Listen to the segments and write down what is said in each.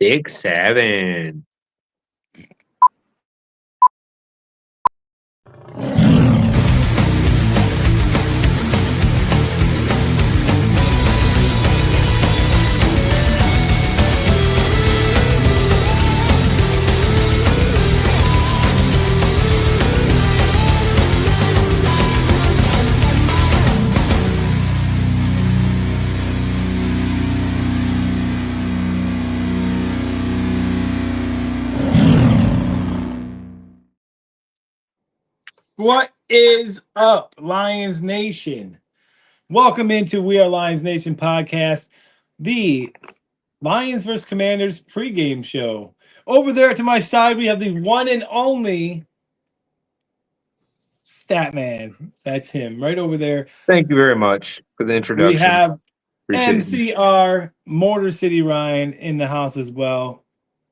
6-7. What is up, Lions Nation? Welcome into We Are Lions Nation podcast, the Lions vs. Commanders pregame show. Over there to my side, we have the one and only Statman. That's him right over there. Thank you very much for the introduction. We have Appreciate it. MCR Motor City Ryan in the house as well.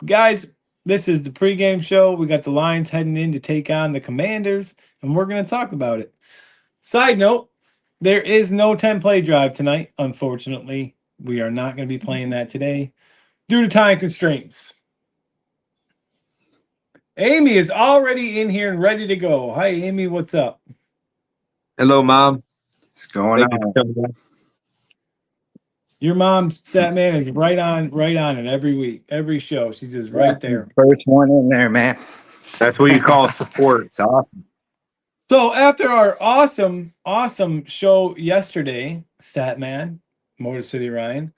Guys, this is the pregame show. We got the Lions heading in to take on the Commanders, and we're going to talk about it. Side note, there is no 10-play drive tonight, unfortunately. We are not going to be playing that today due to time constraints. Amy is already in here and ready to go. Hi, Amy. What's up? Hello, Mom. What's going on? Your mom, Statman, is right on it every week, every show. She's just right there. First one in there, man. That's what you call support. It's awesome. So after our awesome show yesterday, Statman, Motor City Ryan,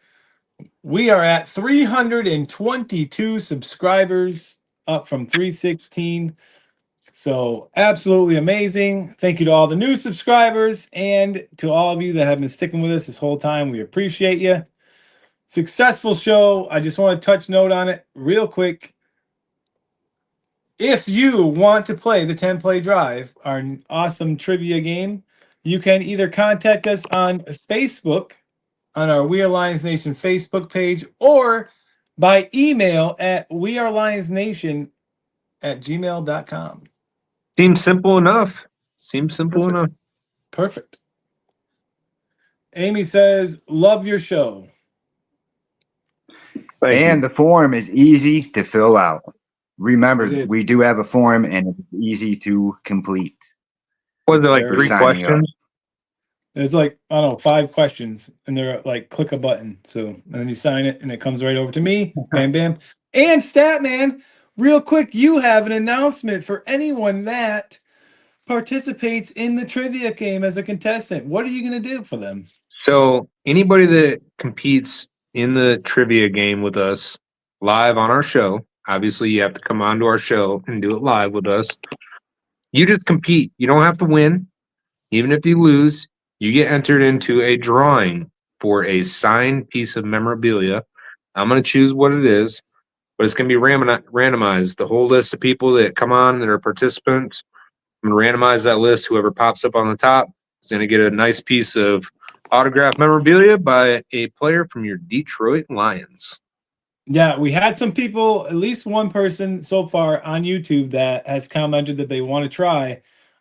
we are at 322 subscribers, up from 316. So absolutely amazing. Thank you to all the new subscribers and to all of you that have been sticking with us this whole time. We appreciate you. Successful show. I just want to touch note on it real quick. If you want to play the 10-play drive, our awesome trivia game, you can either contact us on Facebook, on our We Are Lions Nation Facebook page, or by email at wearelionsnation@gmail.com. Seems simple enough. Perfect. Amy says, love your show. And the form is easy to fill out. Remember, we do have a form, and it's easy to complete. Was it like 3 questions? There's like, I don't know, 5 questions, and they're like, click a button. So, and then you sign it, and it comes right over to me. Bam, bam. And Statman, real quick, you have an announcement for anyone that participates in the trivia game as a contestant. What are you going to do for them? So anybody that competes in the trivia game with us live on our show, obviously you have to come onto our show and do it live with us. You just compete. You don't have to win. Even if you lose, you get entered into a drawing for a signed piece of memorabilia. I'm going to choose what it is, but it's going to be randomized. The whole list of people that come on that are participants, I'm going to randomize that list. Whoever pops up on the top is going to get a nice piece of autographed memorabilia by a player from your Detroit Lions. Yeah, we had some people, at least one person so far on YouTube that has commented that they want to try.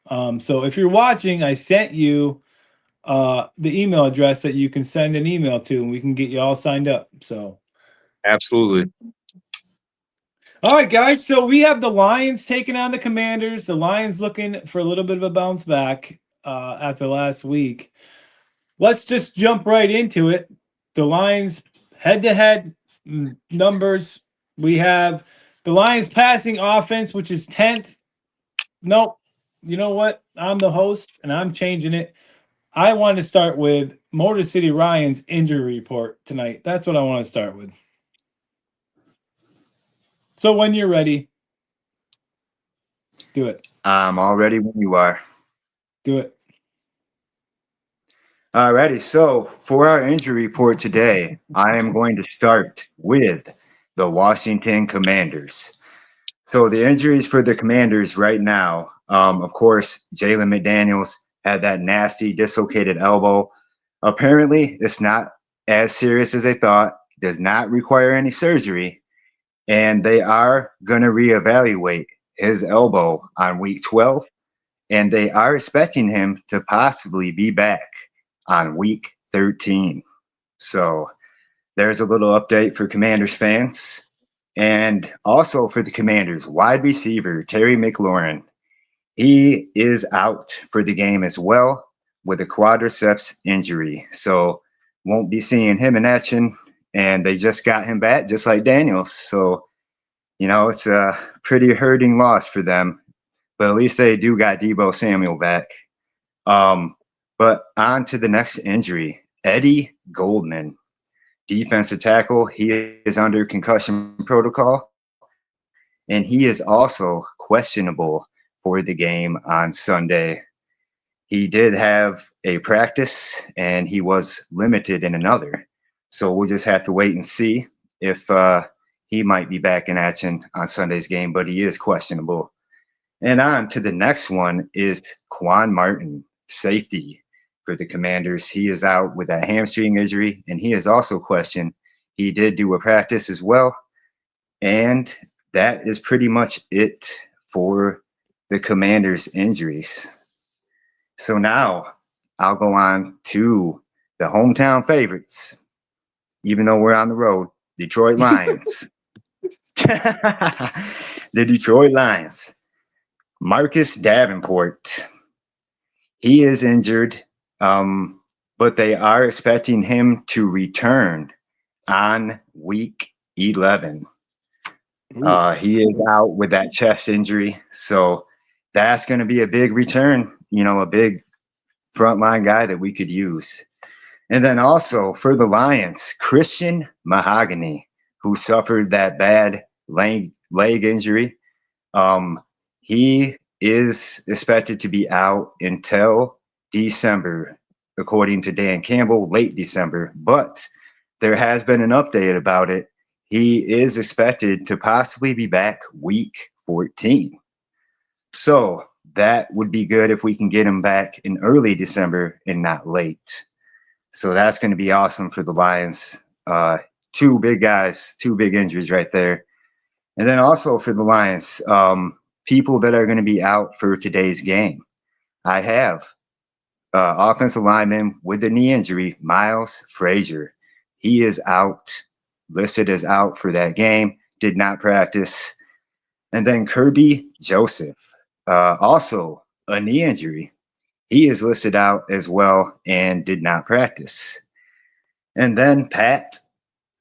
So if you're watching, I sent you the email address that you can send an email to, and we can get you all signed up. So absolutely. All right, guys. So we have the Lions taking on the Commanders. The Lions looking for a little bit of a bounce back after last week. Let's just jump right into it. The Lions head-to-head numbers. We have the Lions passing offense, which is 10th. Nope. You know what? I'm the host, and I'm changing it. I want to start with Motor City Ryan's injury report tonight. That's what I want to start with. So when you're ready, do it. I'm all ready when you are. Do it. Alrighty, so for our injury report today, I am going to start with the Washington Commanders. So the injuries for the Commanders right now, of course, Jalen McDaniels had that nasty dislocated elbow. Apparently, it's not as serious as they thought, does not require any surgery, and they are going to reevaluate his elbow on week 12, and they are expecting him to possibly be back on week 13. So there's a little update for Commanders fans. And also for the Commanders, wide receiver Terry McLaurin. He is out for the game as well with a quadriceps injury. So won't be seeing him in action. And they just got him back, just like Daniels. So, it's a pretty hurting loss for them. But at least they do got Debo Samuel back. But on to the next injury. Eddie Goldman, defensive tackle. He is under concussion protocol. And he is also questionable for the game on Sunday. He did have a practice and he was limited in another. So we'll just have to wait and see if he might be back in action on Sunday's game, but he is questionable. And on to the next one is Quan Martin, safety for the Commanders. He is out with a hamstring injury and he is also questioned. He did do a practice as well. And that is pretty much it for the Commanders' injuries. So now I'll go on to the hometown favorites, even though we're on the road, Detroit Lions. The Detroit Lions. Marcus Davenport. He is injured, but they are expecting him to return on week 11. He is out with that chest injury. So that's going to be a big return, a big frontline guy that we could use. And then also for the Lions, Christian Mahogany, who suffered that bad leg injury. He is expected to be out until December, according to Dan Campbell, late December. But there has been an update about it. He is expected to possibly be back week 14. So that would be good if we can get him back in early December and not late. So that's going to be awesome for the Lions. Two big guys, two big injuries right there. And then also for the Lions, people that are going to be out for today's game. I have offensive lineman with the knee injury, Miles Frazier. He is out, listed as out for that game, did not practice. And then Kirby Joseph, also a knee injury. He is listed out as well and did not practice. And then Pat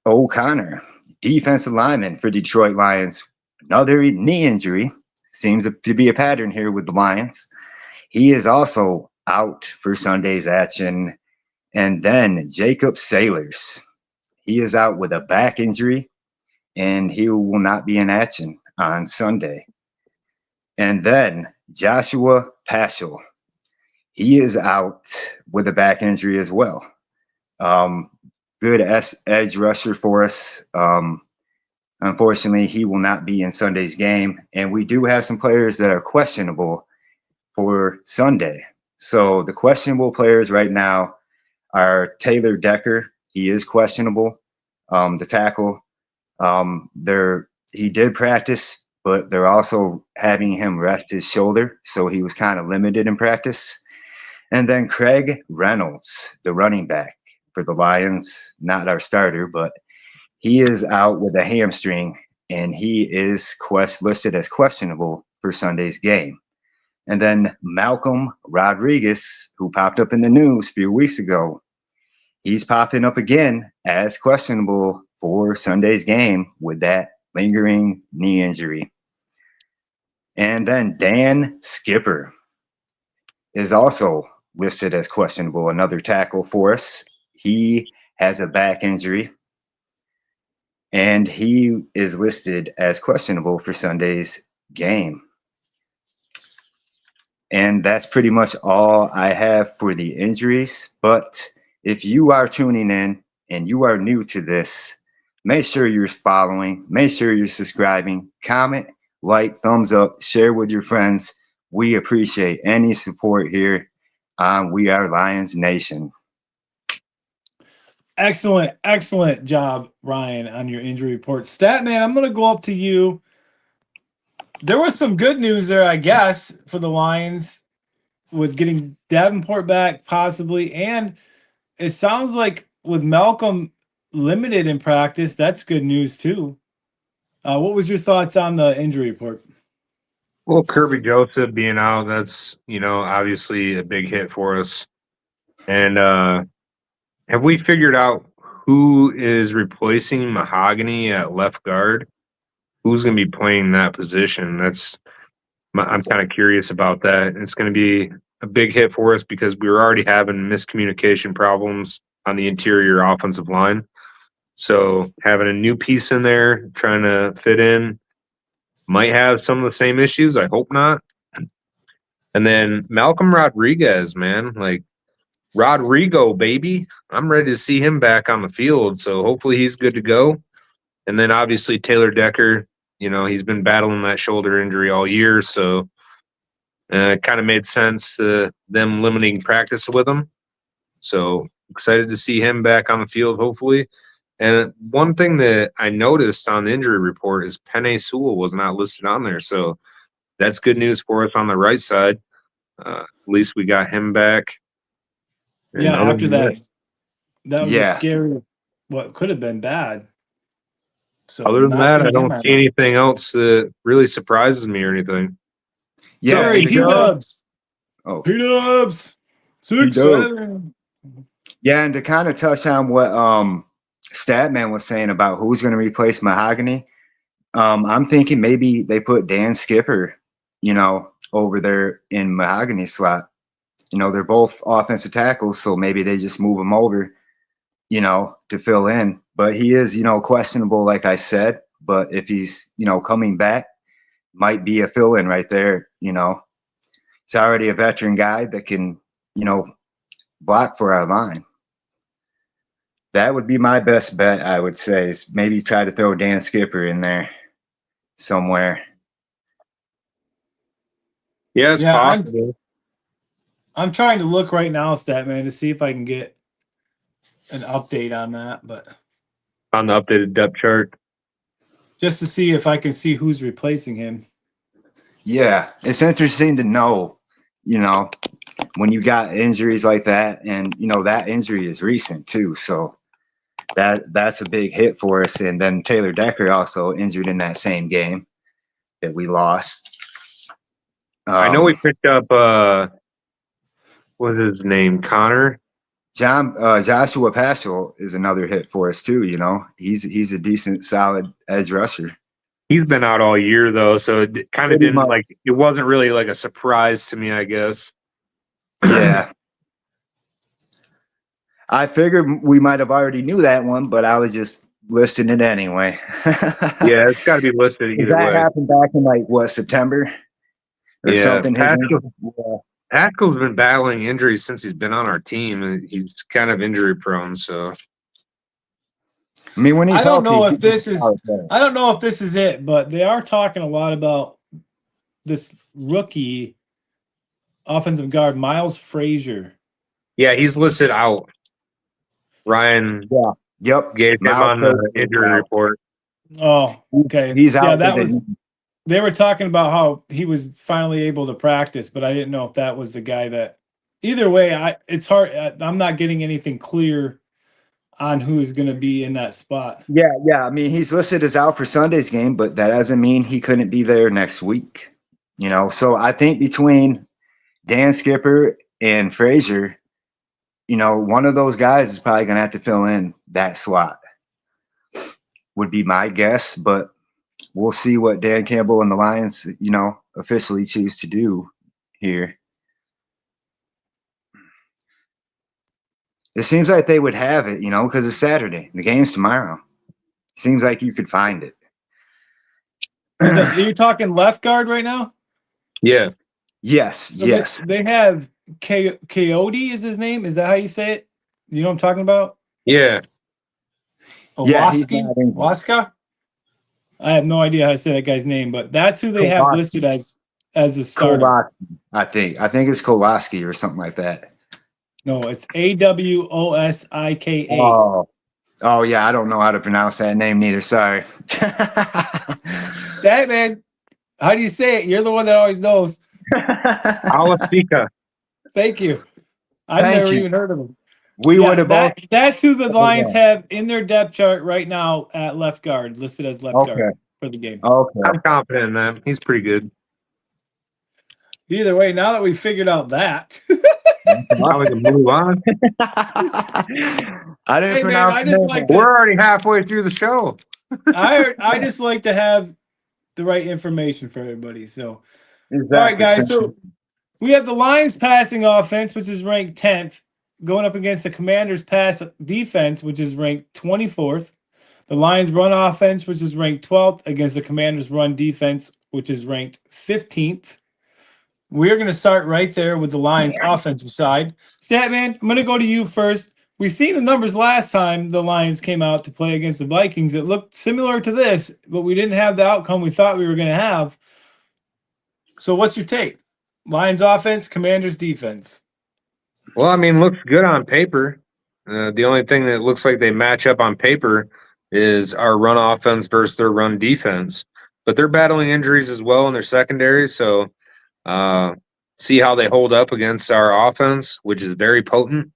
O'Connor, defensive lineman for Detroit Lions, another knee injury. Seems to be a pattern here with the Lions. He is also out for Sunday's action. And then Jacob Sailors. He is out with a back injury, and he will not be in action on Sunday. And then Joshua Paschal. He is out with a back injury as well. Good edge rusher for us. Unfortunately, he will not be in Sunday's game. And we do have some players that are questionable for Sunday. So the questionable players right now are Taylor Decker. He is questionable. The tackle. He did practice, but they're also having him rest his shoulder. So he was kind of limited in practice. And then Craig Reynolds, the running back for the Lions, not our starter, but he is out with a hamstring, and he is listed as questionable for Sunday's game. And then Malcolm Rodriguez, who popped up in the news a few weeks ago, he's popping up again as questionable for Sunday's game with that lingering knee injury. And then Dan Skipper is also listed as questionable, another tackle for us. He has a back injury, and he is listed as questionable for Sunday's game. And that's pretty much all I have for the injuries. But if you are tuning in and you are new to this, make sure you're following, make sure you're subscribing, comment, like, thumbs up, share with your friends. We appreciate any support here on We Are Lions Nation. Excellent job, Ryan, on your injury report. Statman, I'm going to go up to you. There was some good news there, I guess, for the Lions with getting Davenport back possibly. And it sounds like with Malcolm limited in practice, that's good news too. What was your thoughts on the injury report? Well, Kirby Joseph being out, that's, obviously a big hit for us. And have we figured out who is replacing Mahogany at left guard? Who's going to be playing that position? I'm kind of curious about that. It's going to be a big hit for us because we were already having miscommunication problems on the interior offensive line. So having a new piece in there, trying to fit in, might have some of the same issues. I hope not. And then Malcolm Rodriguez, man, like Rodrigo, baby. I'm ready to see him back on the field. So hopefully he's good to go. And then obviously Taylor Decker, he's been battling that shoulder injury all year. So it kind of made sense them limiting practice with him. So excited to see him back on the field, hopefully. And one thing that I noticed on the injury report is Penei Sewell was not listed on there. So that's good news for us on the right side. At least we got him back. And Yeah, other after than that was a Yeah. scary, what could have been bad. So Other than not that, seeing I don't him see anything else that really surprises me or anything. Yeah. Sorry, and to P-Dubs. Oh. P-Dubs. P-Dubs. 6-7. Yeah, and to kind of touch on what Statman was saying about who's going to replace Mahogany, I'm thinking maybe they put Dan Skipper, over there in Mahogany slot. They're both offensive tackles, so maybe they just move him over, to fill in. But he is, questionable, like I said. But if he's, coming back, might be a fill-in right there. He's already a veteran guy that can, block for our line. That would be my best bet, I would say, is maybe try to throw Dan Skipper in there somewhere. Yeah, it's Yeah, possible. I'm trying to look right now, Statman, to see if I can get an update on that, but On the updated depth chart. just to see if I can see who's replacing him. Yeah, it's interesting to know, when you got injuries like that, and that injury is recent too, so that's a big hit for us. And then Taylor Decker also injured in that same game that we lost. I know we picked up what's his name? Connor? Joshua Paschal is another hit for us too. He's a decent, solid edge rusher. He's been out all year though, so it kind of Pretty didn't much. it wasn't really like a surprise to me, I guess. Yeah. I figured we might have already knew that one, but I was just listing it anyway. Yeah, it's got to be listed either that way. happened back in September or something? Pascal's been battling injuries since he's been on our team, and he's kind of injury prone. So, I mean, when he's I don't know healthy, if this is it, but they are talking a lot about this rookie offensive guard, Miles Frazier. yeah, he's listed out. Ryan Yep. gave him on the injury report. Oh, okay. He's out. They were talking about how he was finally able to practice, but I didn't know if that was the guy that. Either way, it's hard. I'm not getting anything clear on who is going to be in that spot. Yeah. I mean, he's listed as out for Sunday's game, but that doesn't mean he couldn't be there next week. So I think between Dan Skipper and Frazier, one of those guys is probably going to have to fill in that slot. Would be my guess, but we'll see what Dan Campbell and the Lions, officially choose to do here. It seems like they would have it, because it's Saturday. The game's tomorrow. Seems like you could find it. You're talking left guard right now? Yeah. Yes. So yes. They have Coyote is his name. Is that how you say it? You know what I'm talking about? Yeah. Waska? I have no idea how to say that guy's name, but that's who they have listed as a starter. Kowalski, I think it's Kowalski or something like that. No, it's Awosika. Oh yeah, I don't know how to pronounce that name neither. Sorry. Statman, how do you say it? You're the one that always knows. Awosika. Thank you. I've never even heard of him. We would have both. That's who the Lions have in their depth chart right now at left guard, listed as left guard for the game. Okay. I'm confident in that. He's pretty good. Either way, now that we figured out that, Now we can move on. I didn't Hey, man, pronounce I the just name like right. to- We're already halfway through the show. I just like to have the right information for everybody. So, Exactly. all right, guys. So we have the Lions passing offense, which is ranked 10th, going up against the Commanders pass defense, which is ranked 24th. The Lions run offense, which is ranked 12th, against the Commanders run defense, which is ranked 15th. We're going to start right there with the Lions offensive side. Statman, I'm going to go to you first. We've seen the numbers last time the Lions came out to play against the Vikings. It looked similar to this, but we didn't have the outcome we thought we were going to have. So what's your take? Lions offense, Commanders defense. Well, I mean, looks good on paper. The only thing that looks like they match up on paper is our run offense versus their run defense. But they're battling injuries as well in their secondary, so see how they hold up against our offense, which is very potent,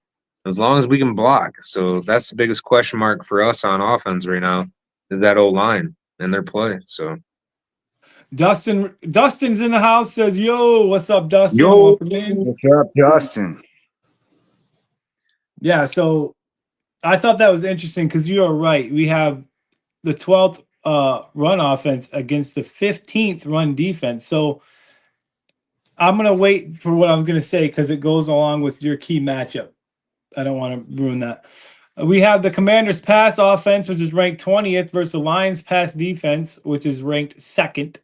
as long as we can block. So that's the biggest question mark for us on offense right now, is that O-line and their play. So Dustin's in the house, says, yo, what's up, Dustin? Yo. Welcome in. What's up, Justin? Yeah, so I thought that was interesting because you are right. We have the 12th run offense against the 15th run defense. So I'm going to wait for what I'm going to say because it goes along with your key matchup. I don't want to ruin that. We have the Commanders pass offense, which is ranked 20th, versus the Lions pass defense, which is ranked 2nd,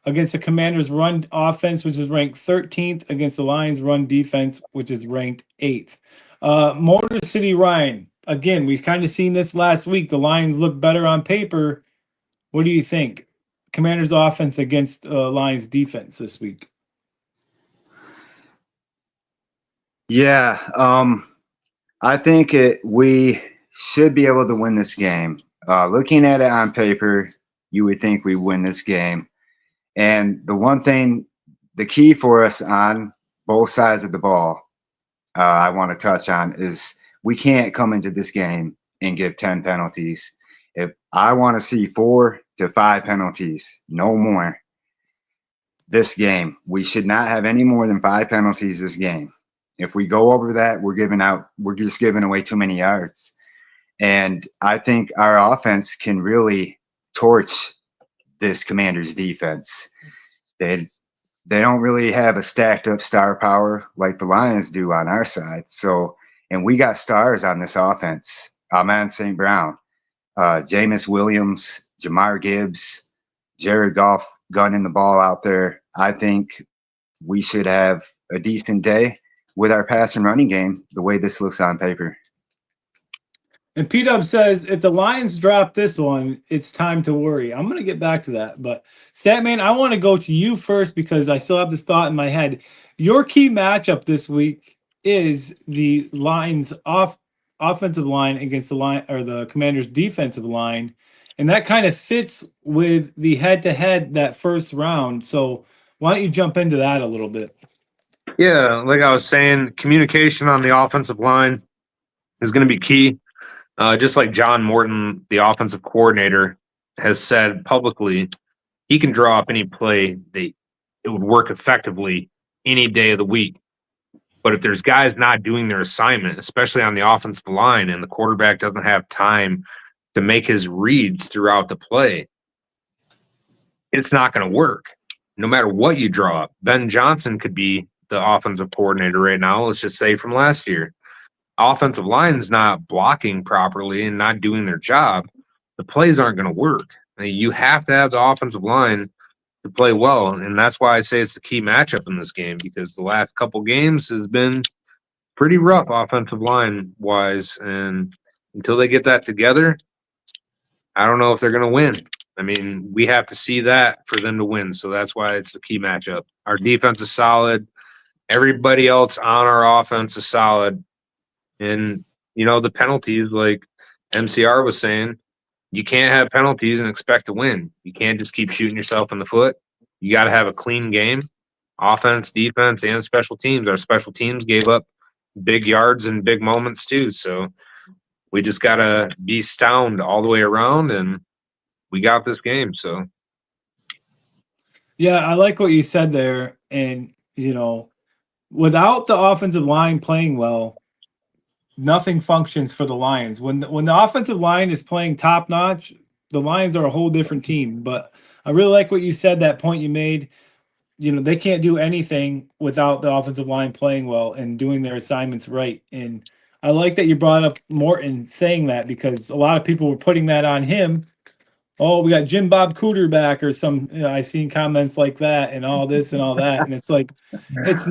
against the Commanders run offense, which is ranked 13th, against the Lions run defense, which is ranked 8th. Motor City Ryan, again, we've kind of seen this last week. The Lions look better on paper. What do you think? Commanders offense against Lions defense this week. Yeah, I think we should be able to win this game. Looking at it on paper, you would think we win this game. And the one thing, the key for us on both sides of the ball, I want to touch on is we can't come into this game and give 10 penalties. If I want to see 4 to 5 penalties, no more this game. We should not have any more than 5 penalties this game. If we go over that, we're just giving away too many yards. And I think our offense can really torch this Commanders defense. They don't really have a stacked up star power like the Lions do on our side. So, and we got stars on this offense. Amon St. Brown, Jameis Williams, Jamar Gibbs, Jared Goff gunning the ball out there. I think we should have a decent day with our pass and running game, the way this looks on paper. And P-Dub says, if the Lions drop this one, it's time to worry. I'm going to get back to that. But, Statman, I want to go to you first because I still have this thought in my head. Your key matchup this week is the Lions offensive line against the Commanders defensive line. And that kind of fits with the head-to-head that first round. So why don't you jump into that a little bit? yeah, like I was saying, communication on the offensive line is going to be key. Just like John Morton, the offensive coordinator, has said publicly, he can draw up any play that it would work effectively any day of the week. But if there's guys not doing their assignment, especially on the offensive line, and the quarterback doesn't have time to make his reads throughout the play, it's not going to work. No matter what you draw up. Ben Johnson could be the offensive coordinator right now, let's just say from last year. Offensive line's not blocking properly and not doing their job, the plays aren't going to work. I mean, you have to have the offensive line to play well, and that's why I say it's the key matchup in this game, because the last couple games has been pretty rough offensive line wise, and until they get that together, I don't know if they're going to win. I mean, we have to see that for them to win, so that's why it's the key matchup. Our defense is solid. Everybody else on our offense is solid. And, you know, the penalties, like MCR was saying, you can't have penalties and expect to win. You can't just keep shooting yourself in the foot. You got to have a clean game, offense, defense, and special teams. Our special teams gave up big yards and big moments too. So we just got to be sound all the way around, and we got this game. So Yeah, I like what you said there. And, without the offensive line playing well, nothing functions for the Lions. When the offensive line is playing top notch, the Lions are a whole different team. But I really like what you said, that point you made. They can't do anything without the offensive line playing well and doing their assignments right. And I like that you brought up Morton saying that, because a lot of people were putting that on him. Oh, we got Jim Bob Cooter back, or some, I've seen comments like that and all this and all that. And it's like, it's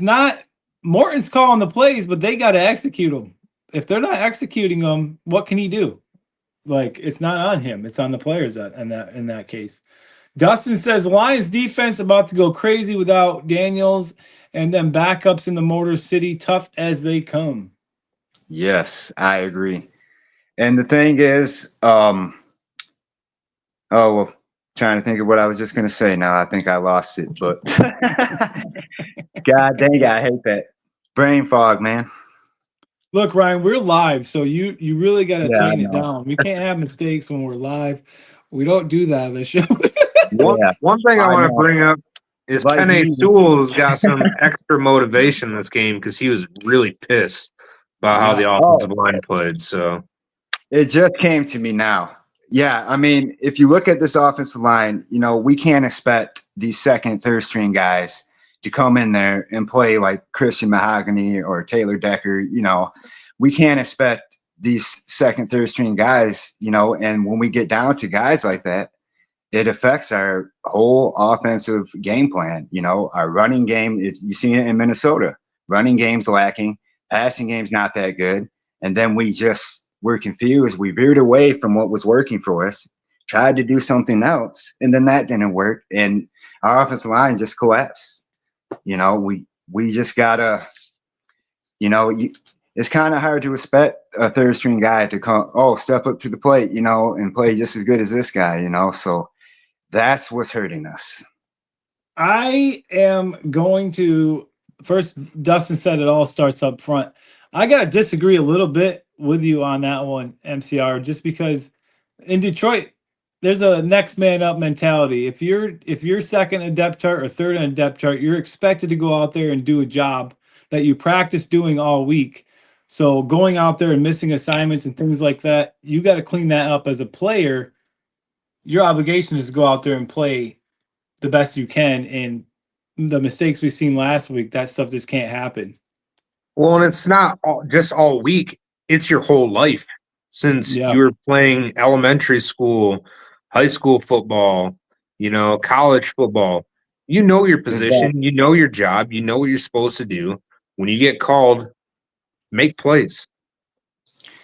not Morton's calling the plays, but they got to execute them. If they're not executing them, what can he do? Like, it's not on him. It's on the players in that case. Dustin says Lions defense about to go crazy without Daniels, and then backups in the Motor City, tough as they come. Yes, I agree. And the thing is, trying to think of what I was just going to say now. I think I lost it, but God dang it, I hate that. Brain fog, man. Look, Ryan, we're live, so you really got to Yeah, I tone it know. down. We can't have mistakes when we're live. We don't do that on the show. one thing I want to know. bring up is Like Penny you. Sewell's got some extra motivation in this game because he was really pissed about how the Yeah. offensive line played. So It just came to me now. Yeah, I mean, if you look at this offensive line, we can't expect these second, third string guys to come in there and play like Christian Mahogany or Taylor Decker. We can't expect these second, third string guys, and when we get down to guys like that, it affects our whole offensive game plan. Our running game, you've seen it in Minnesota. Running game's lacking, passing game's not that good. And then we're confused. We veered away from what was working for us, tried to do something else, and then that didn't work. And our offensive line just collapsed. We just gotta, it's kind of hard to expect a third string guy to step up to the plate, and play just as good as this guy, So that's what's hurting us. I am going to first. Dustin said it all starts up front. I gotta disagree a little bit with you on that one, MCR, just because in Detroit there's a next man up mentality. If you're second in depth chart or third in depth chart, you're expected to go out there and do a job that you practice doing all week. So going out there and missing assignments and things like that, you got to clean that up as a player. Your obligation is to go out there and play the best you can. And the mistakes we've seen last week, that stuff just can't happen. well, and it's not just all week; it's your whole life since you were playing elementary school, high school football, college football. You know your position, you know your job, you know what you're supposed to do. When you get called, make plays.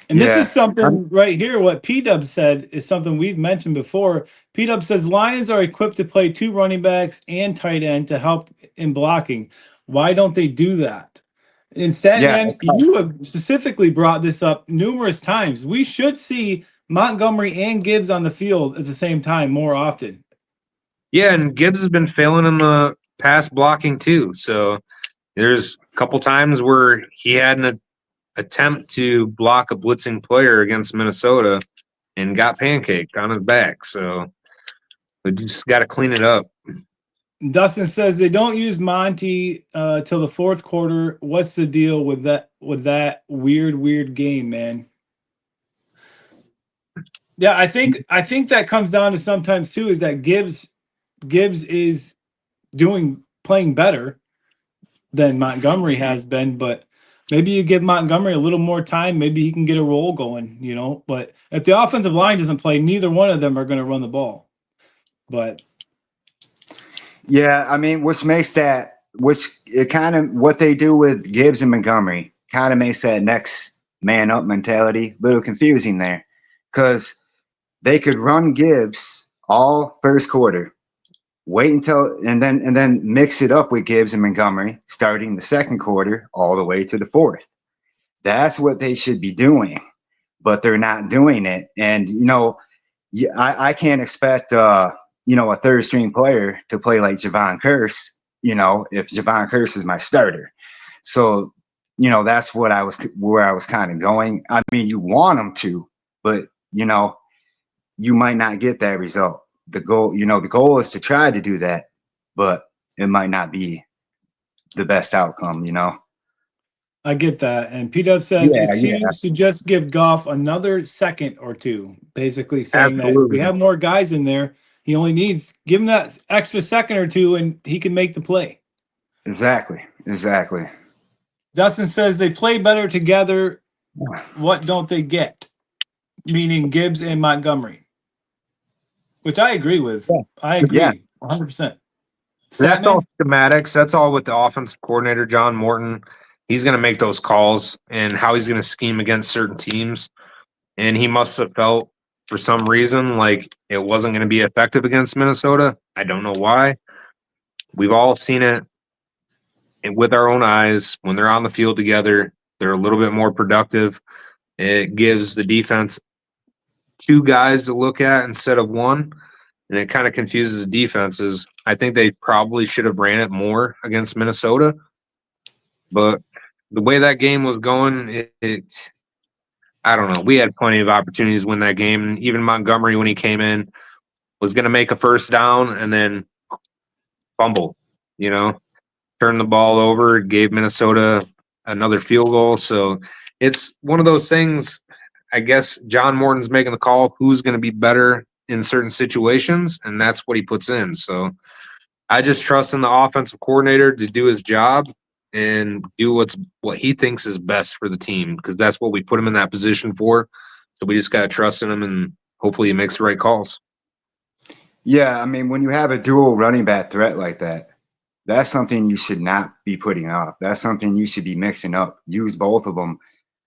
And this is something right here. What P-Dub said is something we've mentioned before. P-Dub says Lions are equipped to play 2 running backs and tight end to help in blocking. Why don't they do that? And Statman, you have specifically brought this up numerous times. We should see Montgomery and Gibbs on the field at the same time more often. Yeah, and Gibbs has been failing in the pass blocking too. So there's a couple times where he had an attempt to block a blitzing player against Minnesota and got pancaked on his back. So we just got to clean it up. Dustin says they don't use Monty till the fourth quarter. What's the deal with that weird game, man? Yeah, I think that comes down to sometimes too is that Gibbs is playing better than Montgomery has been, but maybe you give Montgomery a little more time, maybe he can get a roll going, But if the offensive line doesn't play, neither one of them are going to run the ball. But yeah, I mean, what they do with Gibbs and Montgomery kind of makes that next man up mentality a little confusing there, because they could run Gibbs all first quarter, wait until and then mix it up with Gibbs and Montgomery starting the second quarter all the way to the fourth. That's what they should be doing, but they're not doing it. And I can't expect a third string player to play like Javon Curse, if Javon Curse is my starter. So, that's where I was kind of going. I mean, you want them to, but, you might not get that result. The goal is to try to do that, but it might not be the best outcome, I get that. And P-Dub says Yeah, it's huge to just give Goff another second or two, basically saying that we Absolutely. have more guys in there. He only needs give him that extra second or two and he can make the play. Exactly. Dustin says they play better together. What don't they get? Meaning Gibbs and Montgomery. Which I agree with. Yeah. I agree Yeah. 100%. That's all Statman? schematics. That's all with the offensive coordinator, John Morton. He's going to make those calls and how he's going to scheme against certain teams. And he must have felt for some reason like it wasn't going to be effective against Minnesota. I don't know why. We've all seen it with our own eyes. When they're on the field together, they're a little bit more productive. It gives the defense two guys to look at instead of one. And it kind of confuses the defenses. I think they probably should have ran it more against Minnesota. But the way that game was going, I don't know. We had plenty of opportunities to win that game. And even Montgomery, when he came in, was going to make a first down and then fumble, turn the ball over, gave Minnesota another field goal. So it's one of those things. I guess John Morton's making the call who's going to be better in certain situations, and that's what he puts in. So I just trust in the offensive coordinator to do his job and do what he thinks is best for the team, because that's what we put him in that position for. So we just got to trust in him, and hopefully he makes the right calls. Yeah, I mean, when you have a dual running back threat like that, that's something you should not be putting off. That's something you should be mixing up. Use both of them.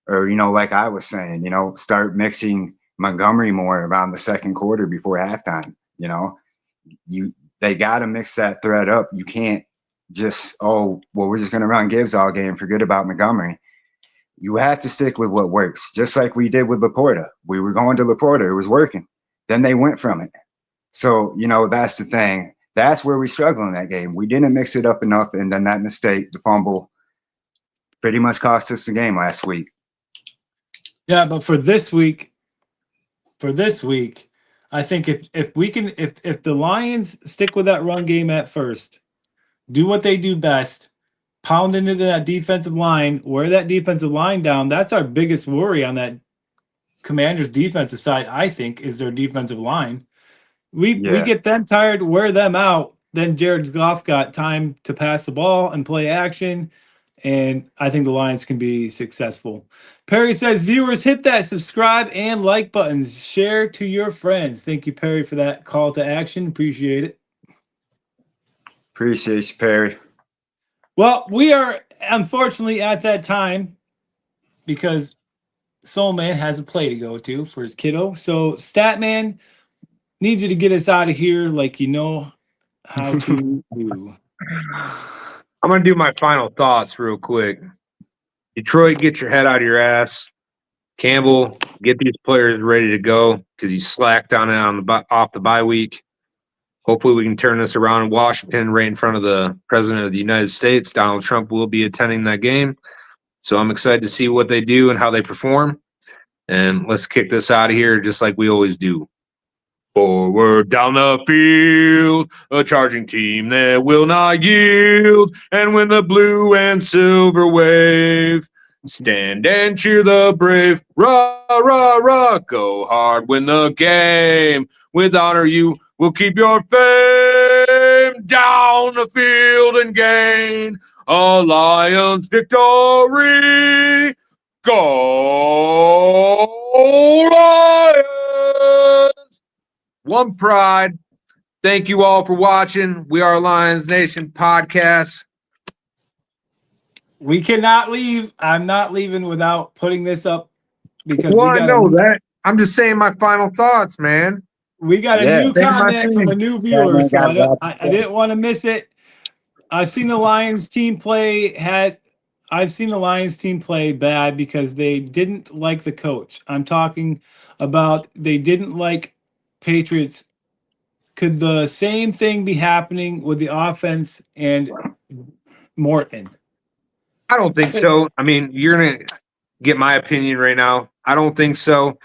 Or, like I was saying, start mixing Montgomery more around the second quarter before halftime. They got to mix that threat up. You can't just, we're just going to run Gibbs all game, forget about Montgomery. You have to stick with what works, just like we did with Laporta. We were going to Laporta. It was working. Then they went from it. So, that's the thing. That's where we struggle in that game. We didn't mix it up enough, and then that mistake, the fumble, pretty much cost us the game last week. Yeah, but for this week, I think if we can if the Lions stick with that run game at first, do what they do best, pound into that defensive line, wear that defensive line down. That's our biggest worry on that Commanders defensive side, I think, is their defensive line. We get them tired, wear them out, then Jared Goff got time to pass the ball and play action. And I think the Lions can be successful. Perry says, viewers, hit that subscribe and like buttons. Share to your friends. Thank you, Perry, for that call to action. Appreciate it. Appreciate you, Perry. Well, we are unfortunately at that time because Soul Man has a play to go to for his kiddo. So, Statman, need you to get us out of here like you know how to do. I'm going to do my final thoughts real quick. Detroit, get your head out of your ass. Campbell, get these players ready to go because he slacked on it off the bye week. Hopefully we can turn this around in Washington right in front of the President of the United States. Donald Trump will be attending that game. So I'm excited to see what they do and how they perform. And let's kick this out of here just like we always do. Forward down the field, a charging team that will not yield. And when the blue and silver wave, stand and cheer the brave. Rah, rah, rah, go hard, win the game. With honor you will keep your fame. Down the field and gain a Lions victory. Go Lions! One pride. Thank you all for watching. We are Lions Nation Podcast. We cannot leave. I'm not leaving without putting this up because Well, we I got know that. I'm just saying my final thoughts, man. We got a new Thank my comment from a team. new viewer, man, so I didn't want to miss it. I've seen the Lions team play bad because they didn't like the coach. I'm talking about they didn't like Patriots. Could the same thing be happening with the offense and Morton? I don't think so. I mean, you're going to get my opinion right now. I don't think so.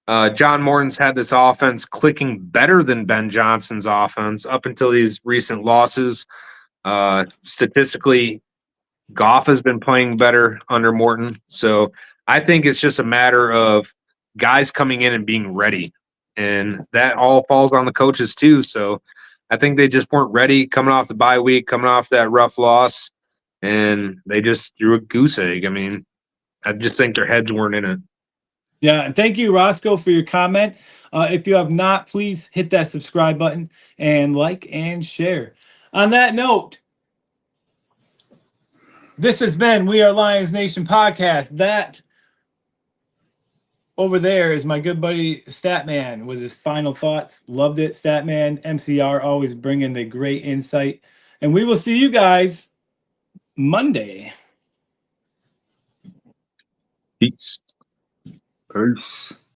John Morton's had this offense clicking better than Ben Johnson's offense up until these recent losses. Statistically, Goff has been playing better under Morton. So I think it's just a matter of guys coming in and being ready. And that all falls on the coaches too. So I think they just weren't ready coming off the bye week, coming off that rough loss, and they just threw a goose egg. I mean, I just think their heads weren't in it. Yeah, and thank you, Roscoe, for your comment. If you have not, please hit that subscribe button and like and share. On that note, this has been We Are Lions Nation podcast. That over there is my good buddy Statman with his final thoughts. Loved it, Statman. MCR always bringing the great insight. And we will see you guys Monday. Peace. Peace.